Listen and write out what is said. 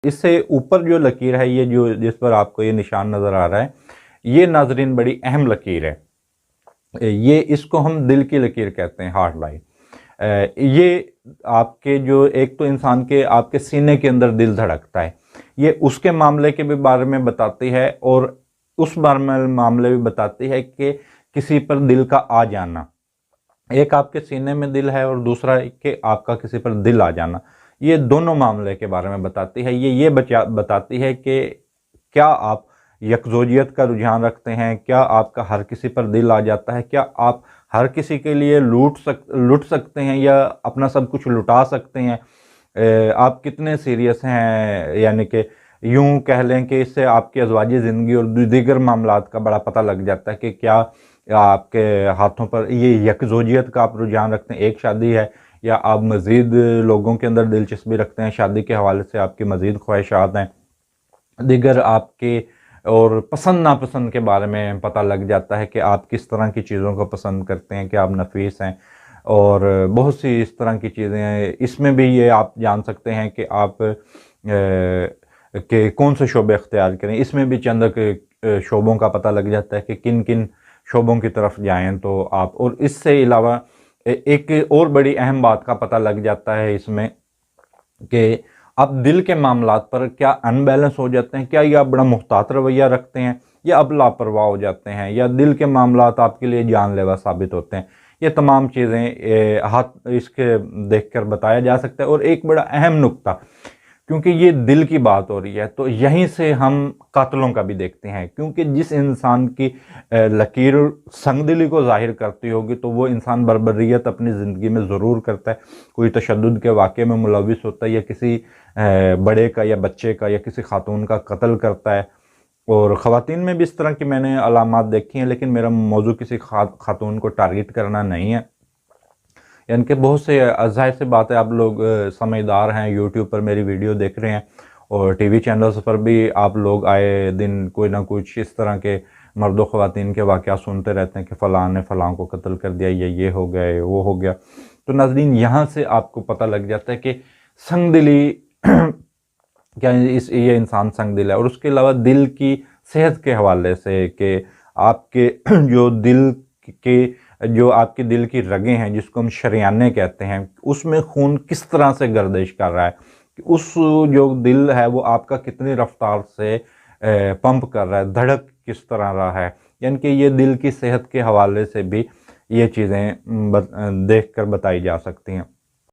اس سے اوپر جو لکیر ہے یہ جو جس پر آپ کو یہ نشان نظر آ رہا ہے، یہ ناظرین بڑی اہم لکیر ہے۔ یہ اس کو ہم دل کی لکیر کہتے ہیں، ہارٹ لائن۔ یہ آپ کے جو ایک تو انسان کے آپ کے سینے کے اندر دل دھڑکتا ہے، یہ اس کے معاملے کے بھی بارے میں بتاتی ہے، اور اس معاملے بھی بتاتی ہے کہ کسی پر دل کا آ جانا، ایک آپ کے سینے میں دل ہے اور دوسرا کہ آپ کا کسی پر دل آ جانا، یہ دونوں معاملے کے بارے میں بتاتی ہے۔ یہ بتاتی ہے کہ کیا آپ یکزوجیت کا رجحان رکھتے ہیں، کیا آپ کا ہر کسی پر دل آ جاتا ہے، کیا آپ ہر کسی کے لیے لٹ سکتے ہیں یا اپنا سب کچھ لٹا سکتے ہیں، آپ کتنے سیریس ہیں، یعنی کہ یوں کہہ لیں کہ اس سے آپ کی ازواجی زندگی اور دیگر معاملات کا بڑا پتہ لگ جاتا ہے کہ کیا آپ کے ہاتھوں پر یہ یکزوجیت کا آپ رجحان رکھتے ہیں، ایک شادی ہے، یا آپ مزید لوگوں کے اندر دلچسپی رکھتے ہیں، شادی کے حوالے سے آپ کی مزید خواہشات ہیں، دیگر آپ کے اور پسند ناپسند کے بارے میں پتہ لگ جاتا ہے کہ آپ کس طرح کی چیزوں کو پسند کرتے ہیں، کہ آپ نفیس ہیں، اور بہت سی اس طرح کی چیزیں ہیں۔ اس میں بھی یہ آپ جان سکتے ہیں کہ آپ کہ کون سے شعبے اختیار کریں، اس میں بھی چند شعبوں کا پتہ لگ جاتا ہے کہ کن کن شعبوں کی طرف جائیں تو آپ، اور اس سے علاوہ ایک اور بڑی اہم بات کا پتہ لگ جاتا ہے اس میں کہ آپ دل کے معاملات پر کیا ان بیلنس ہو جاتے ہیں، کیا یہ آپ بڑا محتاط رویہ رکھتے ہیں، یا اب لاپرواہ ہو جاتے ہیں، یا دل کے معاملات آپ کے لیے جان لیوا ثابت ہوتے ہیں۔ یہ تمام چیزیں اس کے دیکھ کر بتایا جا سکتا ہے۔ اور ایک بڑا اہم نقطہ، کیونکہ یہ دل کی بات ہو رہی ہے تو یہیں سے ہم قاتلوں کا بھی دیکھتے ہیں، کیونکہ جس انسان کی لکیر سنگ دلی کو ظاہر کرتی ہوگی تو وہ انسان بربریت اپنی زندگی میں ضرور کرتا ہے، کوئی تشدد کے واقعے میں ملوث ہوتا ہے، یا کسی بڑے کا یا بچے کا یا کسی خاتون کا قتل کرتا ہے۔ اور خواتین میں بھی اس طرح کی میں نے علامات دیکھی ہیں، لیکن میرا موضوع کسی خاتون کو ٹارگٹ کرنا نہیں ہے، یعنی کہ بہت سے ظاہر سی بات ہے آپ لوگ سمجھدار ہیں، یوٹیوب پر میری ویڈیو دیکھ رہے ہیں، اور ٹی وی چینلز پر بھی آپ لوگ آئے دن کوئی نہ کچھ اس طرح کے مرد و خواتین کے واقعات سنتے رہتے ہیں کہ فلاں نے فلاں کو قتل کر دیا، یہ ہو گیا، وہ ہو گیا۔ تو ناظرین یہاں سے آپ کو پتہ لگ جاتا ہے کہ سنگ دلی کیا یہ انسان سنگ دل ہے۔ اور اس کے علاوہ دل کی صحت کے حوالے سے کہ آپ کے جو آپ کے دل کی رگیں ہیں، جس کو ہم شریانے کہتے ہیں، اس میں خون کس طرح سے گردش کر رہا ہے، کہ اس جو دل ہے وہ آپ کا کتنی رفتار سے پمپ کر رہا ہے، دھڑک کس طرح رہا ہے، یعنی کہ یہ دل کی صحت کے حوالے سے بھی یہ چیزیں دیکھ کر بتائی جا سکتی ہیں۔